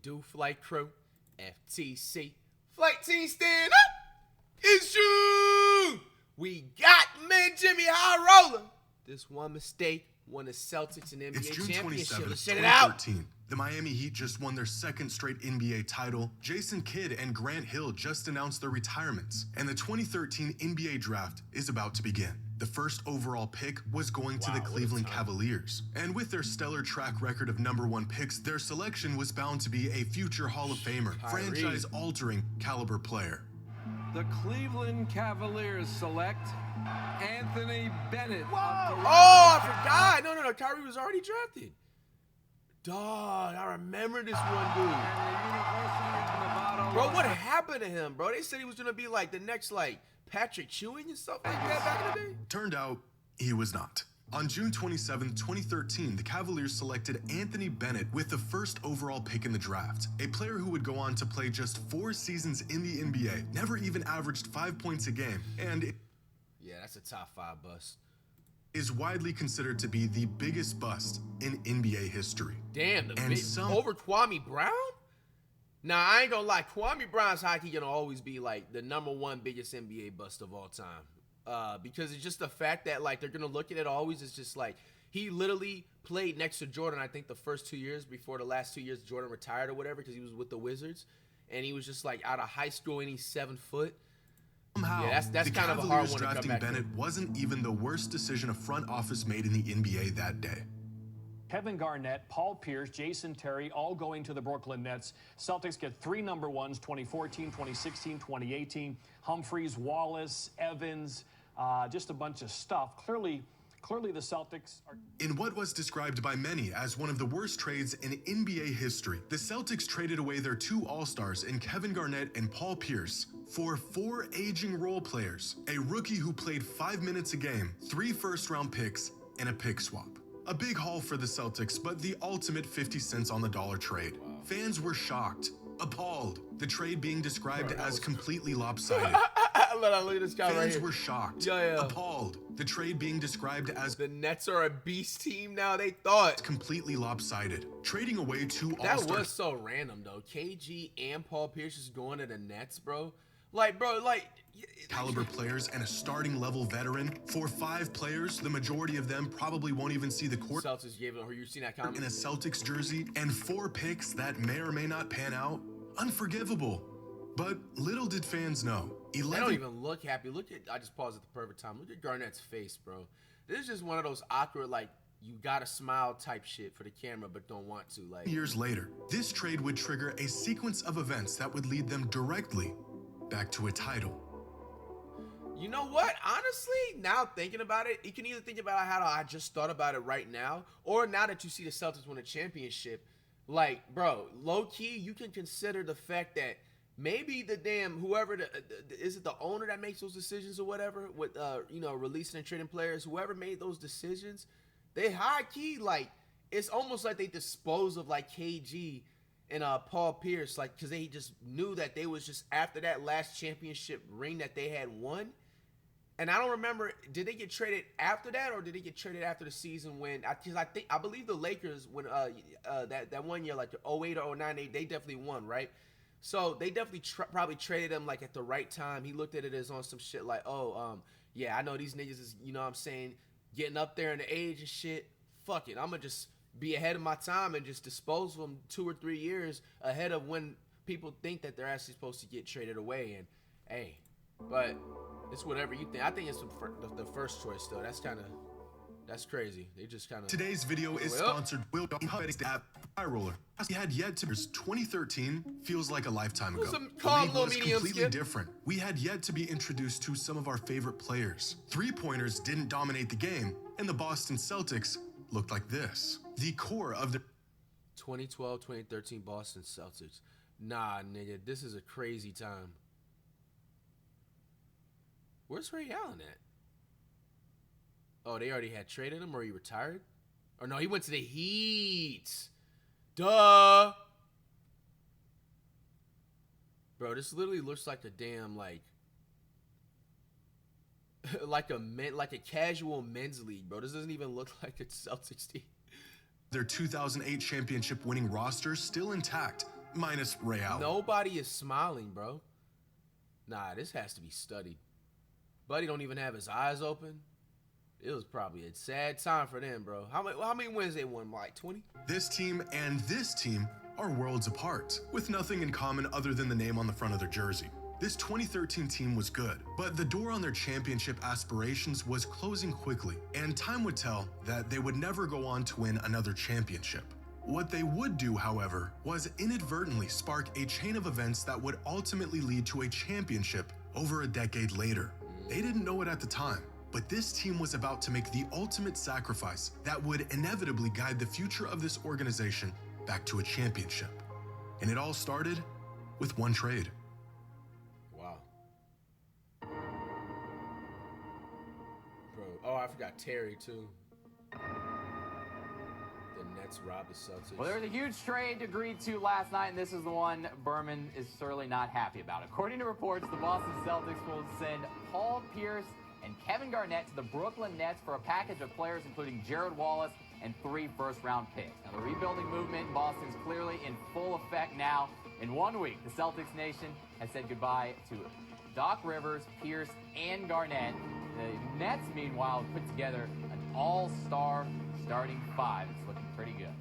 do, flight crew? FTC. Flight team, stand up! It's you! We got man Jimmy High Roller. This one mistake won the Celtics an NBA It's June championship. 27th, Let's check it out. 2013. The Miami Heat just won their second straight NBA title. Jayson Kidd and Grant Hill just announced their retirements. And the 2013 NBA draft is about to begin. The first overall pick was going to the Cleveland Cavaliers. And with their stellar track record of #1 picks, their selection was bound to be a future Hall of Famer, franchise-altering caliber player. The Cleveland Cavaliers select Anthony Bennett. Oh, I forgot. No. Kyrie was already drafted. Dog, I remember this one dude. Bro, what happened to him, bro? They said he was going to be like the next, like, Patrick Ewing and stuff like that back in the day. Turned out, he was not. On June 27, 2013, the Cavaliers selected Anthony Bennett with the first overall pick in the draft, a player who would go on to play just 4 seasons in the NBA, never even averaged 5 points a game, and yeah, that's a top 5 bust. Is widely considered to be the biggest bust in NBA history. Damn, over Kwame Brown? Nah, I ain't gonna lie, Kwame Brown's hockey gonna always be like the #1 biggest NBA bust of all time. Because it's just the fact that like they're gonna look at it always as just like he literally played next to Jordan, I think the first 2 years before the last 2 years Jordan retired or whatever, because he was with the Wizards, and he was just like out of high school and he's 7 foot. Somehow, yeah, that's the kind of a hard Cavaliers one to come drafting back Bennett wasn't even the worst decision a front office made in the NBA that day. Kevin Garnett, Paul Pierce, Jason Terry, all going to the Brooklyn Nets. Celtics get 3 #1s, 2014, 2016, 2018. Humphreys, Wallace, Evans, just a bunch of stuff. Clearly the Celtics are... In what was described by many as one of the worst trades in NBA history, the Celtics traded away their 2 All-Stars in Kevin Garnett and Paul Pierce for 4 aging role players, a rookie who played 5 minutes a game, 3 first-round picks, and a pick swap. A big haul for the Celtics, but the ultimate 50 cents on the dollar trade. Fans were shocked, appalled, the trade being described as completely lopsided. Look at this guy right here. Fans were shocked, appalled, the trade being described as the Nets are a beast team now, they thought. Completely lopsided. Trading away 2 All-Stars. That was so random, though. KG and Paul Pierce just going to the Nets, bro. Like, bro, like... caliber players and a starting level veteran for 5 players, the majority of them probably won't even see the court. Celtics gave it, you seen that comment? In a Celtics jersey, and 4 picks that may or may not pan out. Unforgivable. But little did fans know. They don't even look happy. Look at, I just paused at the perfect time. Look at Garnett's face, bro. This is just one of those awkward, like, you gotta smile type shit for the camera, but don't want to. Like, years later, this trade would trigger a sequence of events that would lead them directly back to a title. You know what? Honestly, now thinking about it, you can either think about how I just thought about it right now, or now that you see the Celtics win a championship, like, bro, low key, you can consider the fact that maybe the damn whoever is it the owner that makes those decisions or whatever with you know, releasing and trading players, whoever made those decisions, they high key, like, it's almost like they dispose of like KG and Paul Pierce, like, because they just knew that they was just after that last championship ring that they had won. And I don't remember, did they get traded after that, or did they get traded after the season when? Because I believe the Lakers when that one year, like the 08 or 09, they definitely won, right? So they definitely probably traded him like at the right time. He looked at it as on some shit like, oh, yeah, I know these niggas is, you know what I'm saying, getting up there in the age and shit. Fuck it, I'm gonna just be ahead of my time and just dispose of them 2 or 3 years ahead of when people think that they're actually supposed to get traded away. And hey, but it's whatever you think. I think it's the first choice though. That's crazy. They just kind of. Today's video is sponsored by High Roller. He had yet to. 2013 feels like a lifetime ago. The league was completely different. We had yet to be introduced to some of our favorite players. 3-pointers didn't dominate the game, and the Boston Celtics looked like this. The core of the 2012, 2013 Boston Celtics. Nah, nigga, this is a crazy time. Where's Ray Allen at? Oh, they already had traded him, or he retired? Or no, he went to the Heat. Duh. Bro, this literally looks like a damn, like like a casual men's league, bro. This doesn't even look like a Celtics team. Their 2008 championship winning roster still intact, minus Ray Allen. Nobody is smiling, bro. Nah, this has to be studied. Buddy don't even have his eyes open. It was probably a sad time for them, bro. How many wins they won? Like 20? This team and this team are worlds apart, with nothing in common other than the name on the front of their jersey. This 2013 team was good, but the door on their championship aspirations was closing quickly, and time would tell that they would never go on to win another championship. What they would do, however, was inadvertently spark a chain of events that would ultimately lead to a championship over a decade later. They didn't know it at the time, but this team was about to make the ultimate sacrifice that would inevitably guide the future of this organization back to a championship. And it all started with one trade. Wow. Bro, oh, I forgot Terry, too. The Nets robbed the Celtics. Well, there was a huge trade agreed to last night, and this is the one Berman is certainly not happy about. According to reports, the Boston Celtics will send Paul Pierce and Kevin Garnett to the Brooklyn Nets for a package of players including Jared Wallace and 3 first-round picks. Now, the rebuilding movement in Boston is clearly in full effect now. In 1 week, the Celtics nation has said goodbye to Doc Rivers, Pierce, and Garnett. The Nets, meanwhile, have put together an all-star starting 5. It's looking pretty good.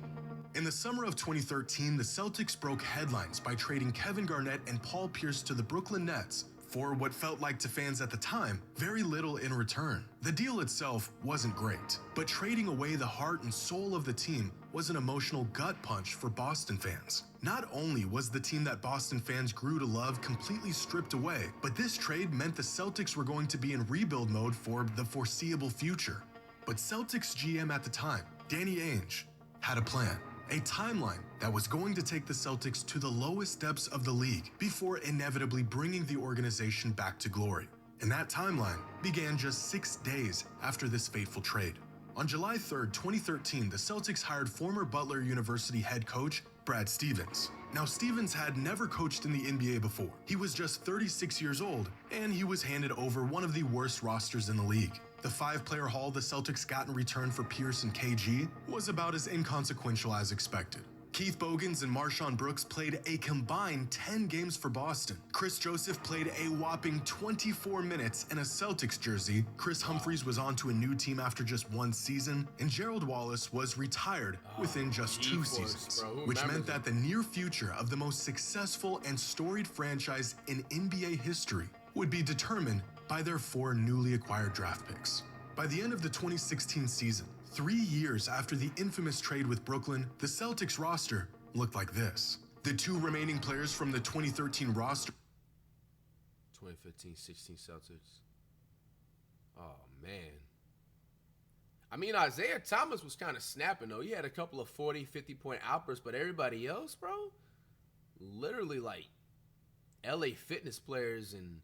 In the summer of 2013, the Celtics broke headlines by trading Kevin Garnett and Paul Pierce to the Brooklyn Nets for what felt like to fans at the time, very little in return. The deal itself wasn't great, but trading away the heart and soul of the team was an emotional gut punch for Boston fans. Not only was the team that Boston fans grew to love completely stripped away, but this trade meant the Celtics were going to be in rebuild mode for the foreseeable future. But Celtics GM at the time, Danny Ainge, had a plan. A timeline that was going to take the Celtics to the lowest depths of the league before inevitably bringing the organization back to glory. And that timeline began just 6 days after this fateful trade. On July 3rd, 2013, the Celtics hired former Butler University head coach Brad Stevens. Now, Stevens had never coached in the NBA before. He was just 36 years old, and he was handed over one of the worst rosters in the league. The 5-player haul the Celtics got in return for Pierce and KG was about as inconsequential as expected. Keith Bogans and Marshawn Brooks played a combined 10 games for Boston. Chris Joseph played a whopping 24 minutes in a Celtics jersey. Chris Humphries was on to a new team after just 1 season, and Gerald Wallace was retired within just 2 seasons, which meant that the near future of the most successful and storied franchise in NBA history would be determined by their 4 newly acquired draft picks. By the end of the 2016 season, 3 years after the infamous trade with Brooklyn, the Celtics roster looked like this. The 2 remaining players from the 2013 roster 2015-16 Celtics. Oh, man. I mean, Isaiah Thomas was kind of snapping, though. He had a couple of 40, 50-point outbursts, but everybody else, bro, literally like LA Fitness players and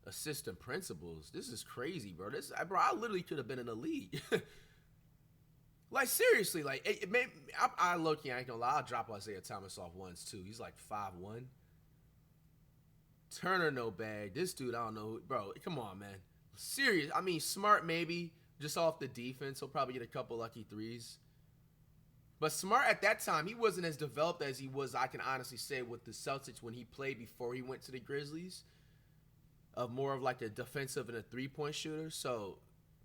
assistant principals. This is crazy, bro. I literally could have been in the league. Like, seriously, like, I low-key, I ain't gonna lie, I'll drop Isaiah Thomas off once, too. He's like 5'1". Turner, no bag. This dude, I don't know. Bro, come on, man. Serious. I mean, Smart, maybe, just off the defense. He'll probably get a couple lucky threes. But Smart, at that time, he wasn't as developed as he was, I can honestly say, with the Celtics when he played before he went to the Grizzlies. Of more of like a defensive and a three-point shooter. So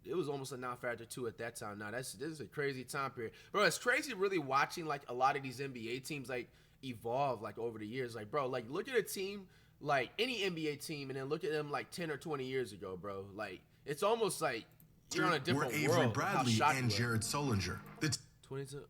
it was almost a non-factor too at that time. Now this is a crazy time period, bro. It's crazy really watching like a lot of these NBA teams like evolve like over the years. Like, bro, like look at a team like any NBA team and then look at them like 10 or 20 years ago, bro. Like it's almost like you're on a different Avery world. Bradley and Jared Solinger. The 22.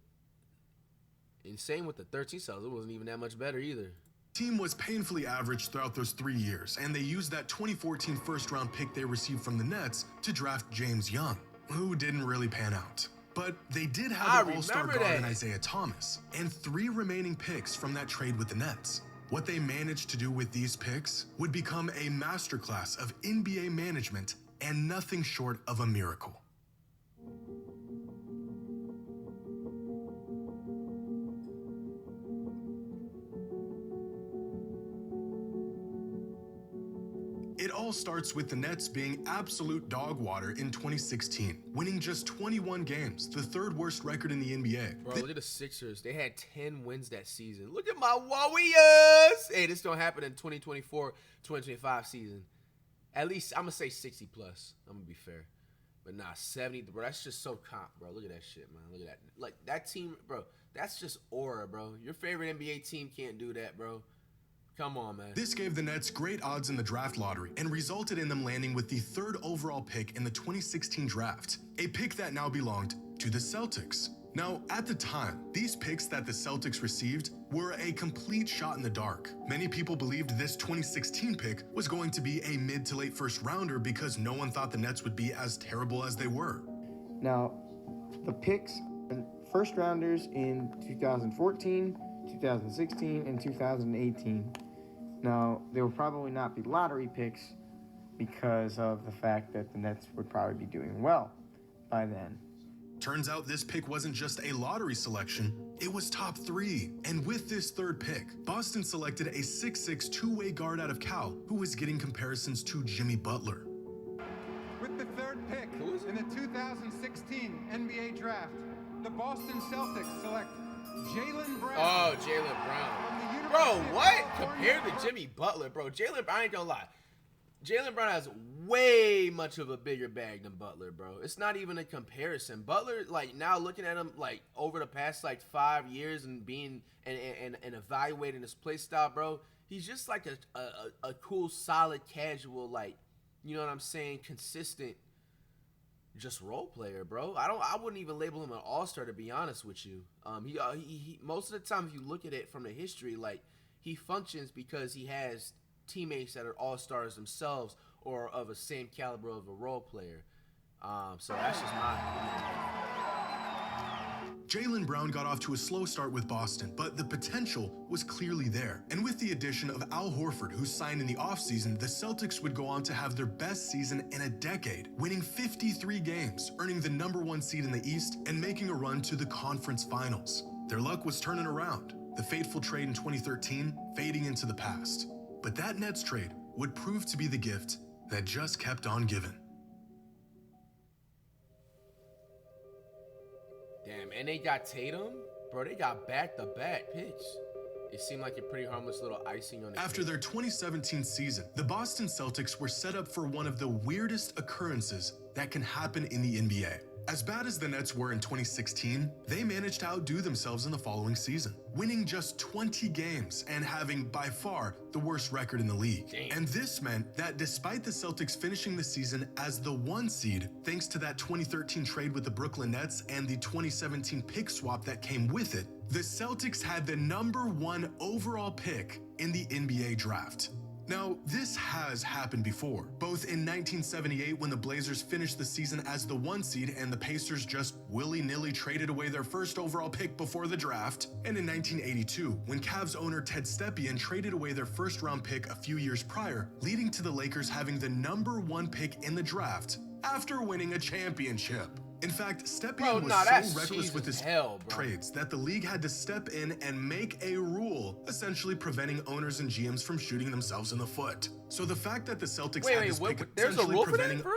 And same with the 13 Celtics. It wasn't even that much better either. Team was painfully average throughout those 3 years, and they used that 2014 first-round pick they received from the Nets to draft James Young, who didn't really pan out. But they did have an all-star guard in Isaiah Thomas, and 3 remaining picks from that trade with the Nets. What they managed to do with these picks would become a masterclass of NBA management and nothing short of a miracle. It all starts with the Nets being absolute dog water in 2016, winning just 21 games, the third worst record in the NBA. Bro, look at the Sixers. They had 10 wins that season. Look at my Warriors. Hey, this don't happen in 2024-2025 season. At least, I'm going to say 60 plus. I'm going to be fair. But nah, 70, bro, that's just so comp, bro. Look at that shit, man. Look at that. Like, that team, bro, that's just aura, bro. Your favorite NBA team can't do that, bro. Come on, man. This gave the Nets great odds in the draft lottery and resulted in them landing with the 3rd overall pick in the 2016 draft, a pick that now belonged to the Celtics. Now, at the time, these picks that the Celtics received were a complete shot in the dark. Many people believed this 2016 pick was going to be a mid to late first rounder because no one thought the Nets would be as terrible as they were. Now, the picks, first rounders in 2014, 2016, and 2018. Now, they will probably not be lottery picks because of the fact that the Nets would probably be doing well by then. Turns out this pick wasn't just a lottery selection, it was top 3. And with this 3rd pick, Boston selected a 6'6" two-way guard out of Cal who was getting comparisons to Jimmy Butler. With the 3rd pick in the 2016 NBA Draft, the Boston Celtics select Jaylen Brown. Oh, Jaylen Brown. Bro, what? Compared to Jimmy Butler, bro. Jaylen, I ain't gonna lie. Jaylen Brown has way much of a bigger bag than Butler, bro. It's not even a comparison. Butler, like, now looking at him, like, over the past, like, 5 years and being and evaluating his play style, bro, he's just like a cool, solid, casual, like, you know what I'm saying, consistent, just role player, bro. I wouldn't even label him an all-star, to be honest with you. He most of the time, if you look at it from the history, like, he functions because he has teammates that are all-stars themselves or of a same caliber of a role player. So that's just my Jaylen Brown got off to a slow start with Boston, but the potential was clearly there. And with the addition of Al Horford, who signed in the offseason, the Celtics would go on to have their best season in a decade, winning 53 games, earning the #1 seed in the East, and making a run to the conference finals. Their luck was turning around, the fateful trade in 2013 fading into the past. But that Nets trade would prove to be the gift that just kept on giving. Damn, and they got Tatum? Bro, they got back-to-back picks. It seemed like a pretty harmless little icing on the After cake. their 2017 season, the Boston Celtics were set up for one of the weirdest occurrences that can happen in the NBA. As bad as the Nets were in 2016, they managed to outdo themselves in the following season, winning just 20 games and having by far the worst record in the league. Damn. And this meant that despite the Celtics finishing the season as the 1 seed, thanks to that 2013 trade with the Brooklyn Nets and the 2017 pick swap that came with it, the Celtics had the #1 overall pick in the NBA draft. Now, this has happened before, both in 1978 when the Blazers finished the season as the 1 seed and the Pacers just willy-nilly traded away their first overall pick before the draft, and in 1982 when Cavs owner Ted Stepien traded away their first-round pick a few years prior, leading to the Lakers having the #1 pick in the draft after winning a championship. In fact, Stepien was so reckless with his trades that the league had to step in and make a rule, essentially preventing owners and GMs from shooting themselves in the foot. So the fact that the Celtics had this pick there's a essentially rule for preventing... that, bro?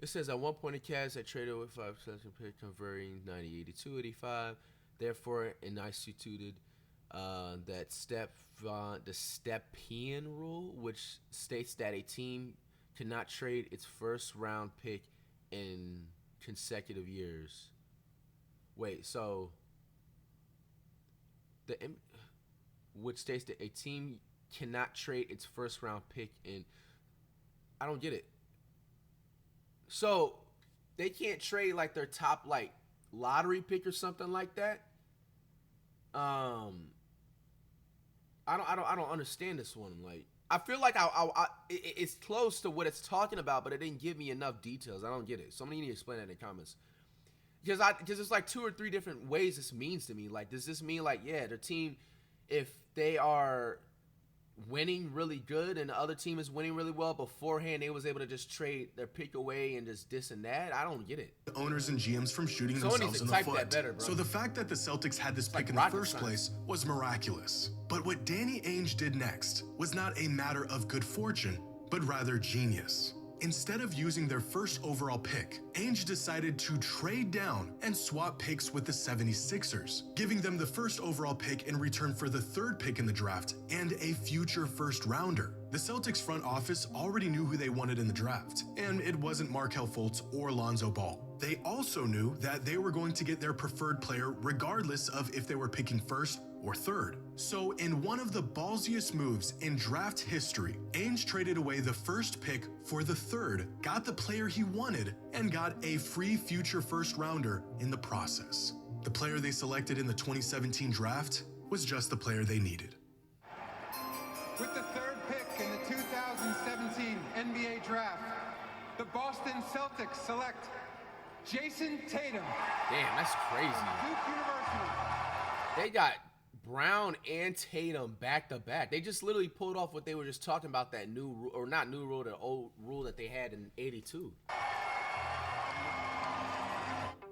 It says at one point the Cavs had traded with 5 second pick converting 90, 82, 85. Therefore, and instituted that the Stepien rule, which states that a team cannot trade its first round pick in consecutive years. Wait, so which states that a team cannot trade its first round pick in. I don't get it. So they can't trade like their top like lottery pick or something like that. I don't understand this one. Like, I feel like it's close to what it's talking about, but it didn't give me enough details. I don't get it. Somebody need to explain that in the comments. Because it's like 2 or 3 different ways this means to me. Like, does this mean like, yeah, the team, if they are winning really good and the other team is winning really well beforehand, they was able to just trade their pick away and just this and that? I don't get it. Owners and GMs from shooting themselves in the foot. So the fact that the Celtics had this pick in the first place was miraculous. But what Danny Ainge did next was not a matter of good fortune, but rather genius. Instead of using their first overall pick, Ainge decided to trade down and swap picks with the 76ers, giving them the first overall pick in return for the third pick in the draft and a future first rounder. The Celtics front office already knew who they wanted in the draft, and it wasn't Markelle Fultz or Lonzo Ball. They also knew that they were going to get their preferred player regardless of if they were picking first or third. So in one of the ballsiest moves in draft history, Ainge traded away the first pick for the third, got the player he wanted, and got a free future first rounder in the process. The player they selected in the 2017 draft was just the player they needed. With the third pick in the 2017 NBA draft, the Boston Celtics select Jayson Tatum. Damn, that's crazy. Duke University. They got Brown and Tatum back to back. They just literally pulled off what they were just talking about, that new, or not new rule, the old rule that they had in '82.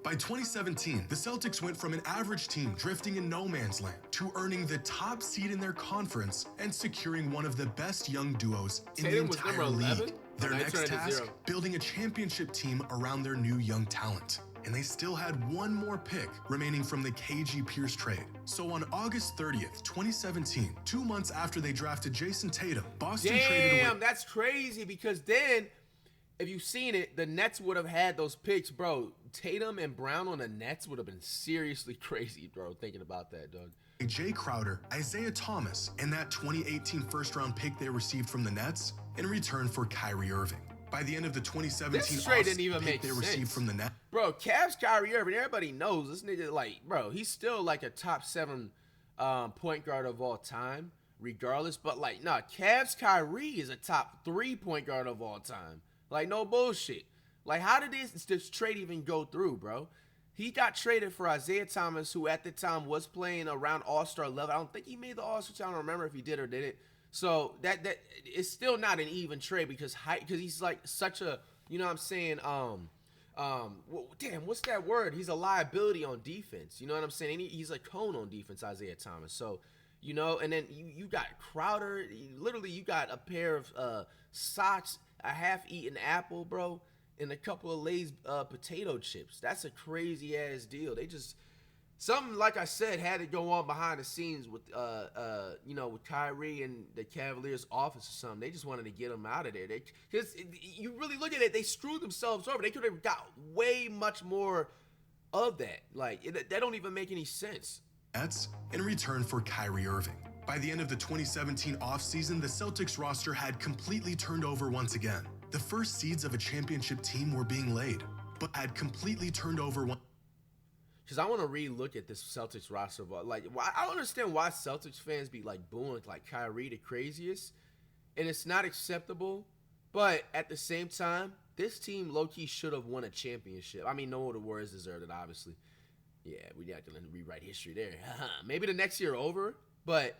By 2017, the Celtics went from an average team drifting in no man's land to earning the top seed in their conference and securing one of the best young duos in the Tatum was entire number 11? league. Their They next turned it to task, 0. building a championship team around their new young talent. And they still had one more pick remaining from the KG Pierce trade. So on August 30th, 2017, 2 months after they drafted Jayson Tatum, Boston traded away. Damn, that's crazy, because then, if you've seen it, the Nets would have had those picks, bro. Tatum and Brown on the Nets would have been seriously crazy, bro, thinking about that, dog. Jay Crowder, Isaiah Thomas, and that 2018 first-round pick they received from the Nets in return for Kyrie Irving. By the end of the 2017 This trade didn't offseason even pick make they sense. received from the Nets. Bro, Cavs Kyrie Irving, everybody knows this nigga, like, bro, he's still like a top 7 point guard of all time, regardless. But, like, nah, Cavs Kyrie is a top 3 point guard of all time. Like, no bullshit. Like, how did this trade even go through, bro? He got traded for Isaiah Thomas, who at the time was playing around All-Star level. I don't think he made the All-Star team. I don't remember if he did or didn't. So that it's still not an even trade because he's like such a, you know what I'm saying, damn, what's that word? He's a liability on defense. You know what I'm saying? And he's a cone on defense, Isaiah Thomas. So, you know, and then you got Crowder. Literally, you got a pair of socks, a half-eaten apple, bro, and a couple of Lay's potato chips. That's a crazy-ass deal. They just... Something, like I said, had to go on behind the scenes with, you know, with Kyrie and the Cavaliers' office or something. They just wanted to get him out of there. Because you really look at it, they screwed themselves over. They could have got way much more of that. Like, that don't even make any sense. Nets in return for Kyrie Irving. By the end of the 2017 offseason, the Celtics roster had completely turned over once again. The first seeds of a championship team were being laid, but had completely turned over Because I want to re-look at this Celtics roster. Like, I don't understand why Celtics fans be, like, booing, like, Kyrie the craziest. And it's not acceptable. But at the same time, this team low-key should have won a championship. I mean, no, the Warriors deserved it, obviously. Yeah, we have to rewrite history there. Maybe the next year over. But,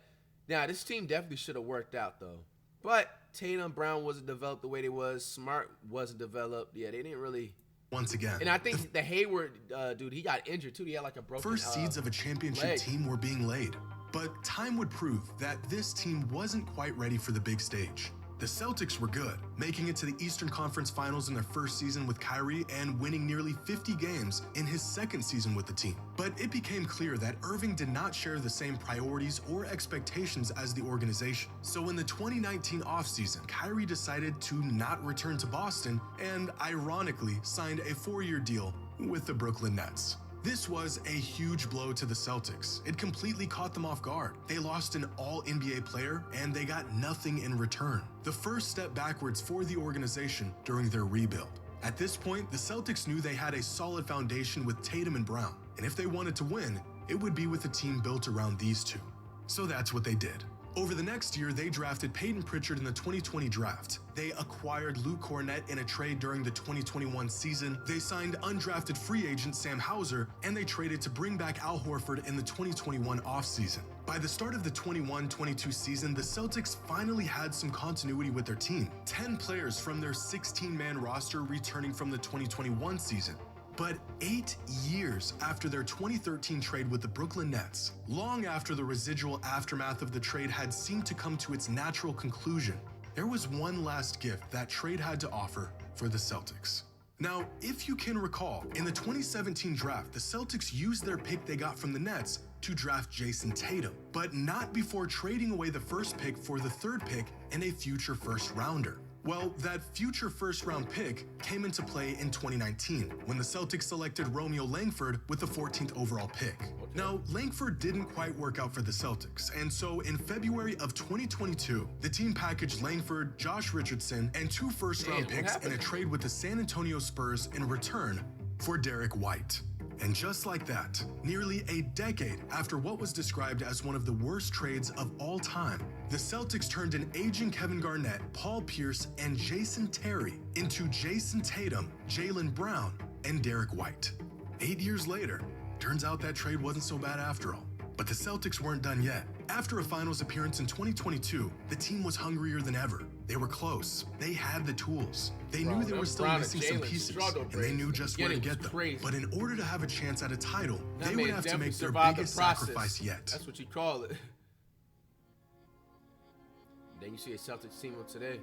nah, this team definitely should have worked out, though. But Tatum, Brown wasn't developed the way they was. Smart wasn't developed. Yeah, they didn't really... once again. And I think the Hayward dude, he got injured too. He had like a broken First seeds of a championship leg. team were being laid. But time would prove that this team wasn't quite ready for the big stage. The Celtics were good, making it to the Eastern Conference Finals in their first season with Kyrie and winning nearly 50 games in his second season with the team. But it became clear that Irving did not share the same priorities or expectations as the organization. So in the 2019 offseason, Kyrie decided to not return to Boston and ironically signed a 4-year deal with the Brooklyn Nets. This was a huge blow to the Celtics. It completely caught them off guard. They lost an all-NBA player, and they got nothing in return. The first step backwards for the organization during their rebuild. At this point, the Celtics knew they had a solid foundation with Tatum and Brown, and if they wanted to win, it would be with a team built around these two. So that's what they did. Over the next year, they drafted Peyton Pritchard in the 2020 draft. They acquired Luke Cornett in a trade during the 2021 season. They signed undrafted free agent Sam Hauser, and they traded to bring back Al Horford in the 2021 offseason. By the start of the 21-22 season, the Celtics finally had some continuity with their team. 10 players from their 16-man roster returning from the 2021 season. But 8 years after their 2013 trade with the Brooklyn Nets, long after the residual aftermath of the trade had seemed to come to its natural conclusion, there was one last gift that trade had to offer for the Celtics. Now, if you can recall, in the 2017 draft, the Celtics used their pick they got from the Nets to draft Jayson Tatum, but not before trading away the first pick for the third pick and a future first rounder. Well, that future first-round pick came into play in 2019 when the Celtics selected Romeo Langford with the 14th overall pick. Now, Langford didn't quite work out for the Celtics, and so in February of 2022, the team packaged Langford, Josh Richardson, and 2 first-round picks in a trade with the San Antonio Spurs in return for Derrick White. And just like that, nearly a decade after what was described as one of the worst trades of all time, the Celtics turned an aging Kevin Garnett, Paul Pierce, and Jason Terry into Jayson Tatum, Jaylen Brown, and Derrick White. 8 years later, turns out that trade wasn't so bad after all. But the Celtics weren't done yet. After a finals appearance in 2022, the team was hungrier than ever. They were close. They had the tools. They knew they were still missing some pieces, and they knew just where to get them. But in order to have a chance at a title, they would have to make their biggest sacrifice yet. That's what you call it. Then you see a Celtics team of today.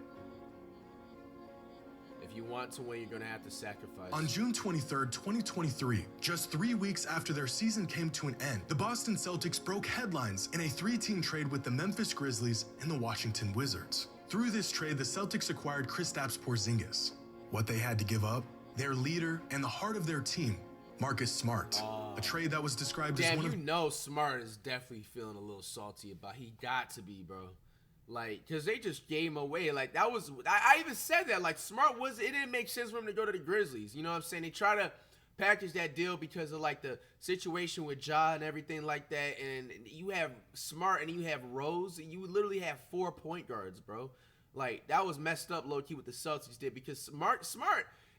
If you want to win, you're going to have to sacrifice. On June 23rd, 2023, just 3 weeks after their season came to an end, the Boston Celtics broke headlines in a 3-team trade with the Memphis Grizzlies and the Washington Wizards. Through this trade, the Celtics acquired Kristaps Porzingis. What they had to give up? Their leader and the heart of their team, Marcus Smart. A trade that was described as one of... You know Smart is definitely feeling a little salty about it. He got to be, bro. Like, because they just gave him away. Like, that was, I even said that. Like, Smart was, it didn't make sense for him to go to the Grizzlies. You know what I'm saying? They try to package that deal because of, like, the situation with Ja and everything like that. And you have Smart and you have Rose. And you literally have 4 point guards, bro. Like, that was messed up, low-key, what the Celtics did. Because Smart,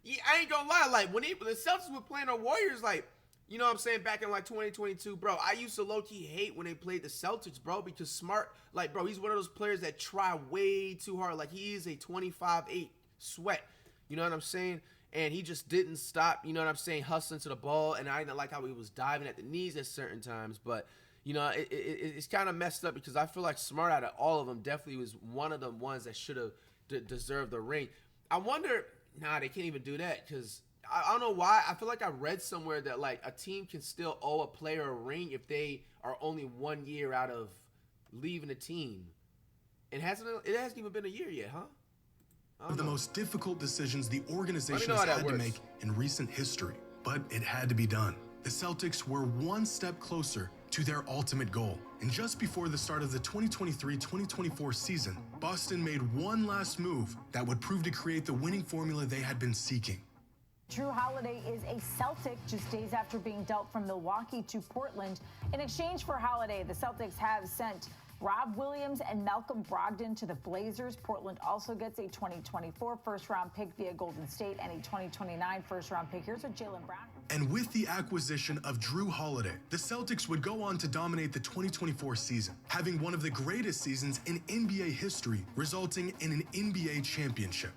I ain't gonna lie. Like, when the Celtics were playing the Warriors, like, you know what I'm saying, back in like 2022, bro, I used to low-key hate when they played the Celtics, bro, because Smart, like, bro, he's one of those players that try way too hard. Like, he is a 25-8 sweat, you know what I'm saying? And he just didn't stop, you know what I'm saying, hustling to the ball. And I didn't like how he was diving at the knees at certain times. But, you know, it's kind of messed up because I feel like Smart, out of all of them, definitely was one of the ones that should have deserved the ring. I wonder, nah, they can't even do that because I don't know why. I feel like I read somewhere that, like, a team can still owe a player a ring if they are only 1 year out of leaving a team. It hasn't even been a year yet, huh? One of the most difficult decisions the organization has had to make in recent history, but it had to be done. The Celtics were one step closer to their ultimate goal. And just before the start of the 2023-2024 season, Boston made one last move that would prove to create the winning formula they had been seeking. Drew Holiday is a Celtic just days after being dealt from Milwaukee to Portland. In exchange for Holiday, the Celtics have sent Rob Williams and Malcolm Brogdon to the Blazers. Portland also gets a 2024 first-round pick via Golden State and a 2029 first-round pick. Here's what Jaylen Brown. And with the acquisition of Drew Holiday, the Celtics would go on to dominate the 2024 season, having one of the greatest seasons in NBA history, resulting in an NBA championship.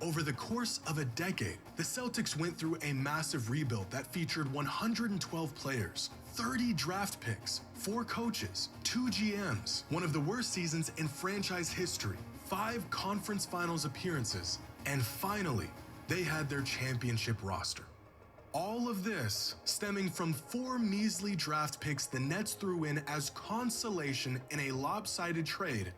Over the course of a decade, the Celtics went through a massive rebuild that featured 112 players, 30 draft picks, 4 coaches, 2 GMs, one of the worst seasons in franchise history, 5 conference finals appearances, and finally, they had their championship roster. All of this stemming from 4 measly draft picks the Nets threw in as consolation in a lopsided trade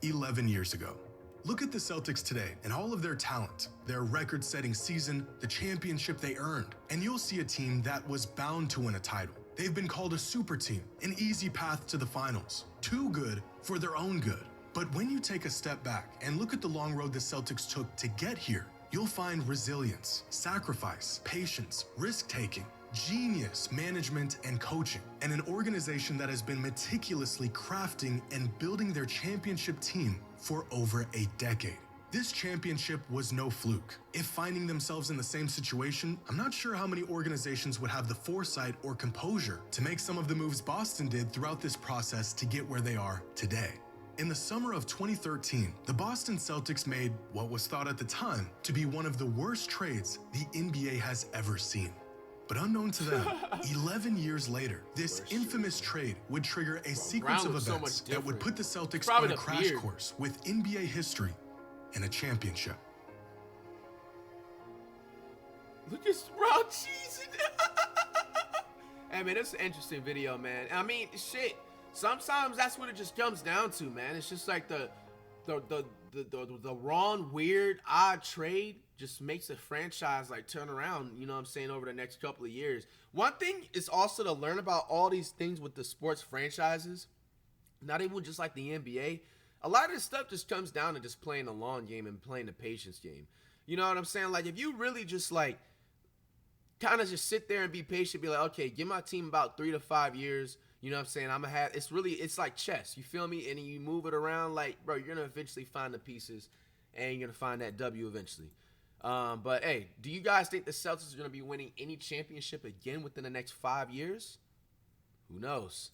11 years ago. Look at the Celtics today and all of their talent, their record-setting season, the championship they earned, and you'll see a team that was bound to win a title. They've been called a super team, an easy path to the finals, too good for their own good. But when you take a step back and look at the long road the Celtics took to get here, you'll find resilience, sacrifice, patience, risk-taking, genius management and coaching, and an organization that has been meticulously crafting and building their championship team for over a decade. This championship was no fluke. If finding themselves in the same situation, I'm not sure how many organizations would have the foresight or composure to make some of the moves Boston did throughout this process to get where they are today. In the summer of 2013, the Boston Celtics made what was thought at the time to be one of the worst trades the NBA has ever seen. But unknown to them, 11 years later, this infamous trade would trigger a sequence of events that would put the Celtics on a crash course with NBA history and a championship. Look at Sprout cheesing. Hey, man, it's an interesting video, man. I mean, shit. Sometimes that's what it just comes down to, man. It's just like the wrong, weird, odd trade just makes a franchise like turn around, you know what I'm saying, over the next couple of years. One thing is also to learn about all these things with the sports franchises, not even just like the NBA. A lot of this stuff just comes down to just playing the long game and playing the patience game. You know what I'm saying? Like, if you really just like kind of just sit there and be patient, be like, okay, give my team about 3 to 5 years. You know what I'm saying? It's like chess. You feel me? And you move it around, like, bro, you're going to eventually find the pieces and you're going to find that W eventually. But, hey, do you guys think the Celtics are going to be winning any championship again within the next 5 years? Who knows?